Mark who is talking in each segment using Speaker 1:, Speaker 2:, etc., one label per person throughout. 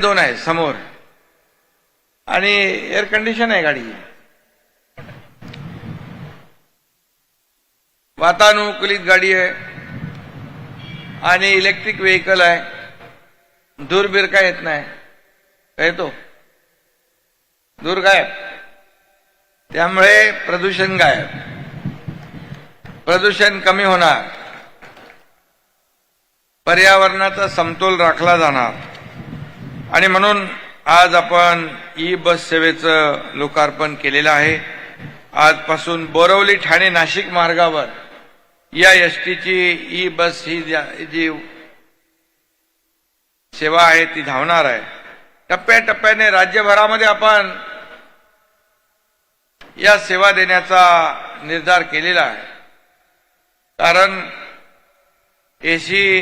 Speaker 1: दोन आहे समोर आणि एअर कंडिशन आहे गाडी. वातानुकूलित गाडी आहे आणि इलेक्ट्रिक व्हेकल आहे. दूर काय येत नाही, येतो दूर गायब. त्यामुळे प्रदूषण गायब, प्रदूषण कमी होणार, पर्यावरणाचा समतोल राखला जाणार. आणि म्हणून आज आपण ई बस सेवेचं लोकार्पण केलेलं आहे. आजपासून बोरवली ठाणे नाशिक मार्गावर या एसटीची ई बस ही जी सेवा आहे ती धावणार आहे. टप्प्याटप्प्याने राज्यभरामध्ये आपण या सेवा देण्याचा निर्धार केलेला आहे. कारण एसी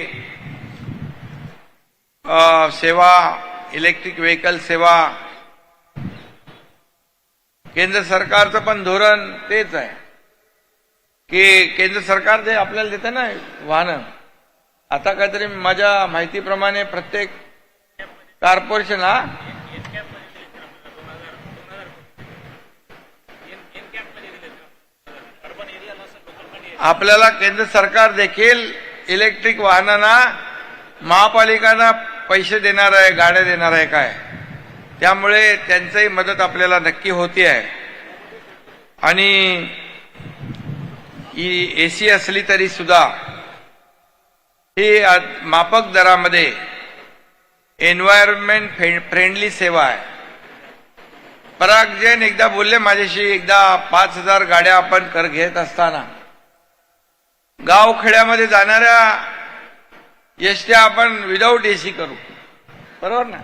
Speaker 1: सेवा, इलेक्ट्रिक व्हेकल सेवा, केंद्र सरकारचं पण धोरण तेच आहे की केंद्र सरकार जे आपल्याला देतं ना वाहनं, आता काहीतरी माझ्या माहितीप्रमाणे प्रत्येक कॉर्पोरेशन आपल्याला केंद्र सरकार देखील इलेक्ट्रिक वाहनांना महापालिकांना पैसे देणार आहे, गाड्या देणार आहे काय. त्यामुळे त्यांचीही मदत आपल्याला नक्की होती आहे. आणि एसी असली तरी सुद्धा ही माफक दरामध्ये एन्व्हायरमेंट फ्रेंडली सेवा आहे. पराग जैन एकदा बोलले माझ्याशी, एकदा 5,000 गाड्या आपण कर घेत असताना गावखेड्यामध्ये जाणाऱ्या एसट्या आपण विदाऊट एसी करू, बरोबर ना.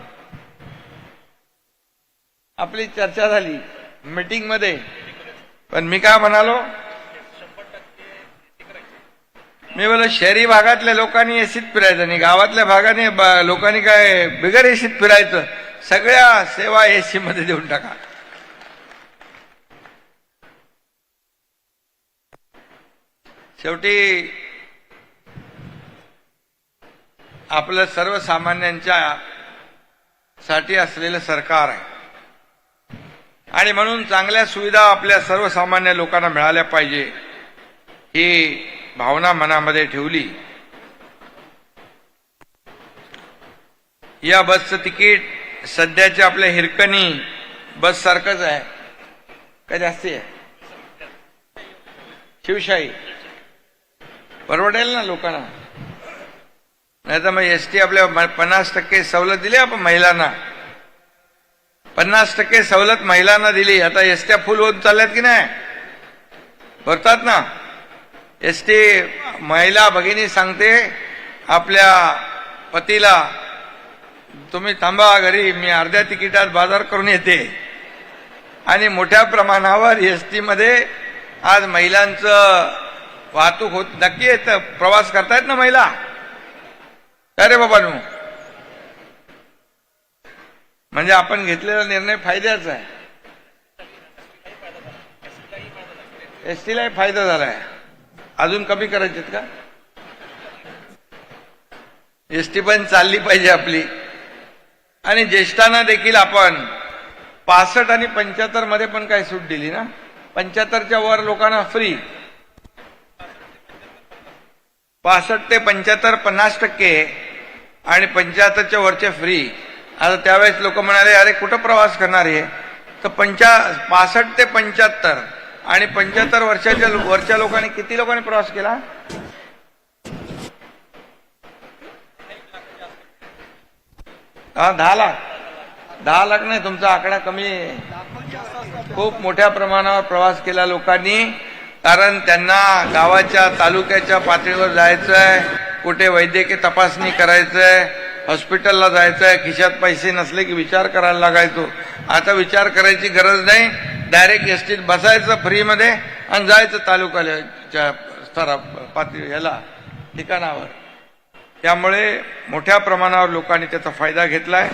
Speaker 1: आपली चर्चा झाली मीटिंग मध्ये. पण मी काय म्हणालो, मी बोललो शहरी भागातल्या लोकांनी एसीत फिरायचं आणि गावातल्या भागाने लोकांनी काय बिगर एसीत फिरायचं. सगळ्या सेवा एसी मध्ये देऊन टाका. शेवटी आपलं सर्वसामान्यांच्या साठी असलेलं सरकार आहे आणि म्हणून चांगल्या सुविधा आपल्या सर्वसामान्य लोकांना मिळाल्या पाहिजे ही भावना मनामध्ये ठेवली. या बसचं तिकीट सध्याचे आपल्या हिरकणी बस सारखंच आहे का जास्ती आहे? शिवशाही परवडेल ना लोकांना. नाही तर मग एसटी आपल्या 50% सवलत दिली आपण महिलांना, 50% सवलत महिलांना दिली. आता एसट्या फुल होत चालल्यात की नाही, भरतात ना एसटी. महिला भगिनी सांगते आपल्या पतीला, तुम्ही थांबा घरी, मी अर्ध्या तिकिटात बाजार करून येते. आणि मोठ्या प्रमाणावर एसटी मध्ये आज महिलांचं वाहतूक होत. नक्की येतं, प्रवास करतायत ना महिला. अरे बाबांनो, म्हणजे आपण घेतलेला निर्णय फायद्याचा आहे. एसटीलाही फायदा झालाय. अजून कमी करायचे का? एसटी पण चालली पाहिजे आपली. आणि ज्येष्ठांना देखील आपण 65 आणि 75 मध्ये पण काय सूट दिली ना. 75च्या वर लोकांना फ्री, 65 ते 75 50% आणि 75च्या वरचे फ्री. आता त्यावेळेस लोक म्हणाले अरे कुठं प्रवास करणार आहे. तर 65 ते 75 आणि 75 वर्षाच्या वरच्या लोकांनी किती लोकांनी प्रवास केला? हा 10 लाख. 10 लाख नाही, तुमचा आकडा कमी आहे. खूप मोठ्या प्रमाणावर प्रवास केला लोकांनी. कारण त्यांना गावाच्या तालुक्याच्या पातळीवर जायचंय, कुठे वैद्यकीय तपासणी करायचंय, हॉस्पिटलला जायचंय. खिशात पैसे नसले की विचार करायला लागायचो. आता विचार करायची गरज नाही, डायरेक्ट एसटीत बसायचं फ्रीमध्ये आणि जायचं तालुक्याच्या पातळी ह्याला ठिकाणावर. त्यामुळे मोठ्या प्रमाणावर लोकांनी त्याचा फायदा घेतलाय.